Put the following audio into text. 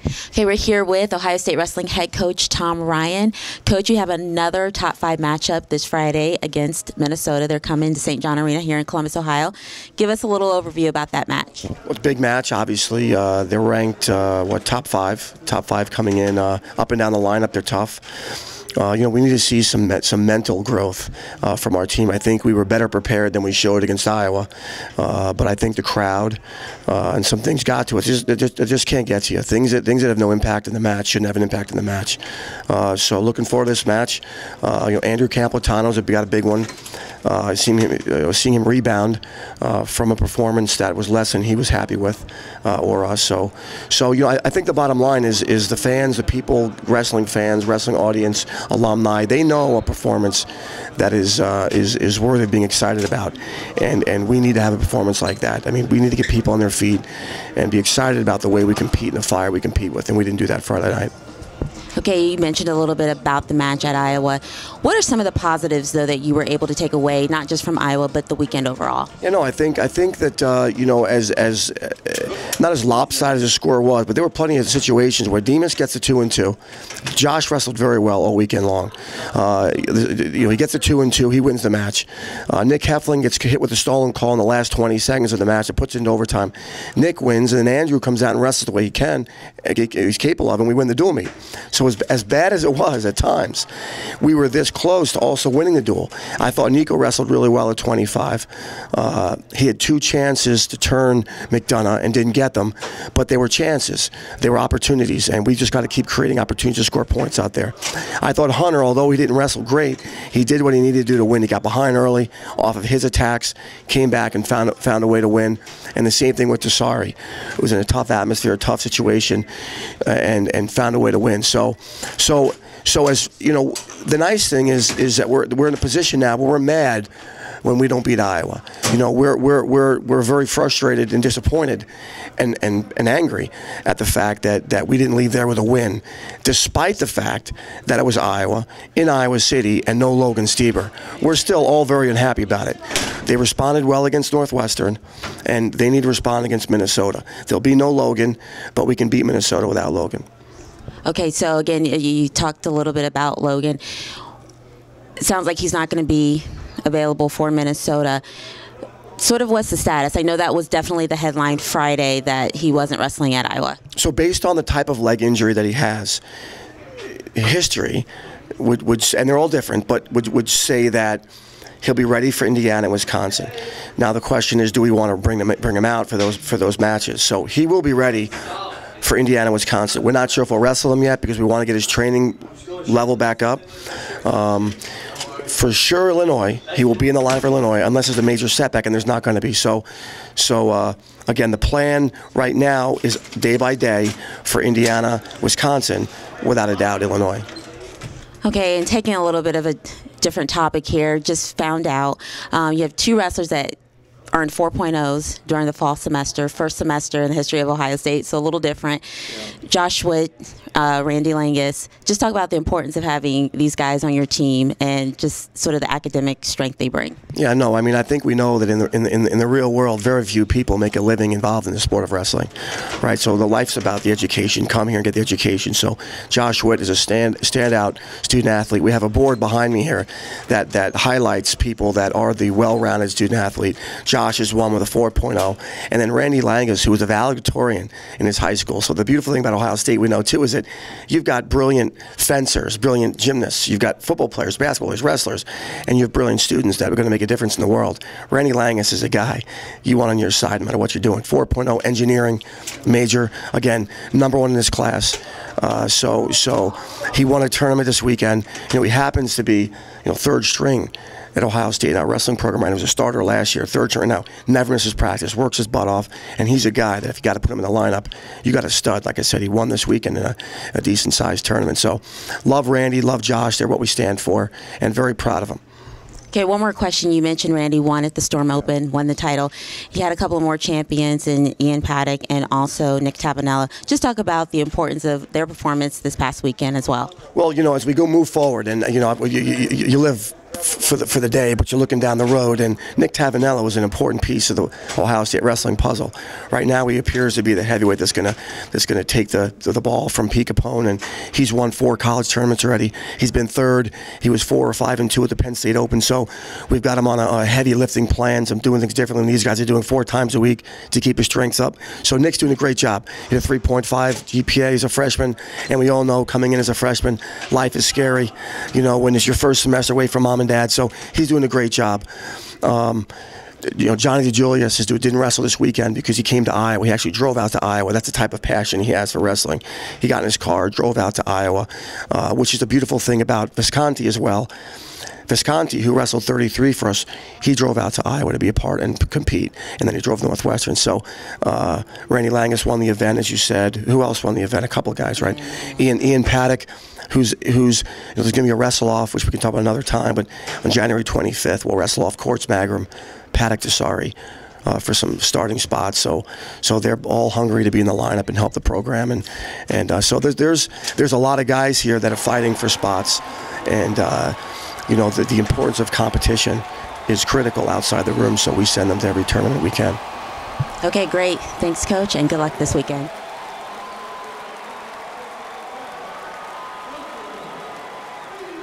Okay, we're here with Ohio State Wrestling head coach Tom Ryan. Coach, you have another top 5 matchup this Friday against Minnesota. They're coming to St. John Arena here in Columbus, Ohio. Give us a little overview about that match. Well, it's a big match, obviously. They're ranked, top five? Top 5 coming in up and down the lineup. They're tough. We need to see some mental growth from our team. I think we were better prepared than we showed against Iowa, but I think the crowd and some things got to us. It just can't get to you. Things that have no impact in the match shouldn't have an impact in the match. So looking forward to this match. Andrew Camplatano's got a big one. Seeing him rebound from a performance that was less than he was happy with, or us. So I think the bottom line is the fans, the people, wrestling fans, wrestling audience, alumni. They know a performance that is worthy of being excited about, and we need to have a performance like that. I mean, we need to get people on their feet and be excited about the way we compete and the fire we compete with, and we didn't do that Friday night. Okay, you mentioned a little bit about the match at Iowa. What are some of the positives, though, that you were able to take away, not just from Iowa, but the weekend overall? I think that as not as lopsided as the score was, but there were plenty of situations where Demas gets a 2-2. Josh wrestled very well all weekend long. He gets a 2-2. He wins the match. Nick Heffling gets hit with a stolen call in the last 20 seconds of the match. It puts it into overtime. Nick wins, and then Andrew comes out and wrestles the way he can. He's capable of, and we win the dual meet. So as bad as it was at times, we were this close to also winning the duel. I thought Nico wrestled really well at 25. He had 2 chances to turn McDonough and didn't get them, but they were chances. They were opportunities, and we just got to keep creating opportunities to score points out there. I thought Hunter, although he didn't wrestle great, he did what he needed to do to win. He got behind early off of his attacks, came back and found a way to win. And the same thing with Desari. It was in a tough atmosphere, a tough situation, and found a way to win. So as the nice thing is that we're in a position now where we're mad when we don't beat Iowa. We're very frustrated and disappointed and angry at the fact that we didn't leave there with a win, despite the fact that it was Iowa, in Iowa City, and no Logan Stieber. We're still all very unhappy about it. They responded well against Northwestern, and they need to respond against Minnesota. There'll be no Logan, but we can beat Minnesota without Logan. Okay, so again, you talked a little bit about Logan. It sounds like he's not going to be available for Minnesota. Sort of what's the status? I know that was definitely the headline Friday that he wasn't wrestling at Iowa. So based on the type of leg injury that he has, history would and they're all different, but would say that he'll be ready for Indiana and Wisconsin. Now the question is, do we want to bring him out for those matches? So he will be ready for Indiana, Wisconsin. We're not sure if we'll wrestle him yet because we want to get his training level back up. For sure, Illinois, he will be in the line for Illinois unless there's a major setback, and there's not going to be. So again, the plan right now is day by day for Indiana, Wisconsin, without a doubt, Illinois. Okay, and taking a little bit of a different topic here, just found out you have 2 wrestlers that earned 4.0s during the fall semester, first semester in the history of Ohio State, so a little different. Yeah. Josh Witt, Randy Langus. Just talk about the importance of having these guys on your team and just sort of the academic strength they bring. Yeah, no, I mean, I think we know that in the real world, very few people make a living involved in the sport of wrestling, right? So the life's about the education. Come here and get the education. So Josh Witt is a standout student athlete. We have a board behind me here that highlights people that are the well-rounded student athlete. Josh is one with a 4.0, and then Randy Langus, who was a valedictorian in his high school. So the beautiful thing about Ohio State, we know too, is that you've got brilliant fencers, brilliant gymnasts, you've got football players, basketball players, wrestlers, and you have brilliant students that are going to make a difference in the world. Randy Langus is a guy you want on your side no matter what you're doing. 4.0 engineering major, again, #1 in his class. So he won a tournament this weekend. He happens to be 3rd string at Ohio State in our wrestling program. Right? He was a starter last year, 3rd string now. Never misses practice, works his butt off, and he's a guy that if you got to put him in the lineup, you got a stud. Like I said, he won this weekend in a decent-sized tournament. So love Randy, love Josh. They're what we stand for, and very proud of them. Okay, one more question. You mentioned Randy won at the Storm Open, won the title. He had a couple of more champions in Ian Paddock and also Nick Tabanella. Just talk about the importance of their performance this past weekend as well. Well, as we move forward, and you live for the day, but you're looking down the road. And Nick Tavanello is an important piece of the Ohio State wrestling puzzle. Right now, he appears to be the heavyweight that's gonna take the ball from Pete Capone, and he's won 4 college tournaments already. He's been third. He was 4 or 5 and 2 at the Penn State Open. So we've got him on a heavy lifting plan. I'm doing things differently than these guys are doing 4 times a week to keep his strengths up. So Nick's doing a great job. He had a 3.5 GPA as a freshman, and we all know coming in as a freshman, life is scary. You know, when it's your first semester away from mom and dad. So he's doing a great job. You know, Johnny DeJulius didn't wrestle this weekend because he came to Iowa. He actually drove out to Iowa. That's the type of passion he has for wrestling. He got in his car, drove out to Iowa, which is the beautiful thing about Visconti as well. Visconti, who wrestled 33 for us, he drove out to Iowa to be a part and compete, and then he drove Northwestern. So Randy Langus won the event, as you said. Who else won the event? A couple of guys, right? Ian Paddock, who's there's going to be a wrestle-off, which we can talk about another time, but on January 25th, we'll wrestle off Quartz Magram, Paddock Desari, for some starting spots. So they're all hungry to be in the lineup and help the program, and so there's a lot of guys here that are fighting for spots, and you know, the importance of competition is critical outside the room, so we send them to every tournament we can. Okay, great. Thanks, Coach, and good luck this weekend.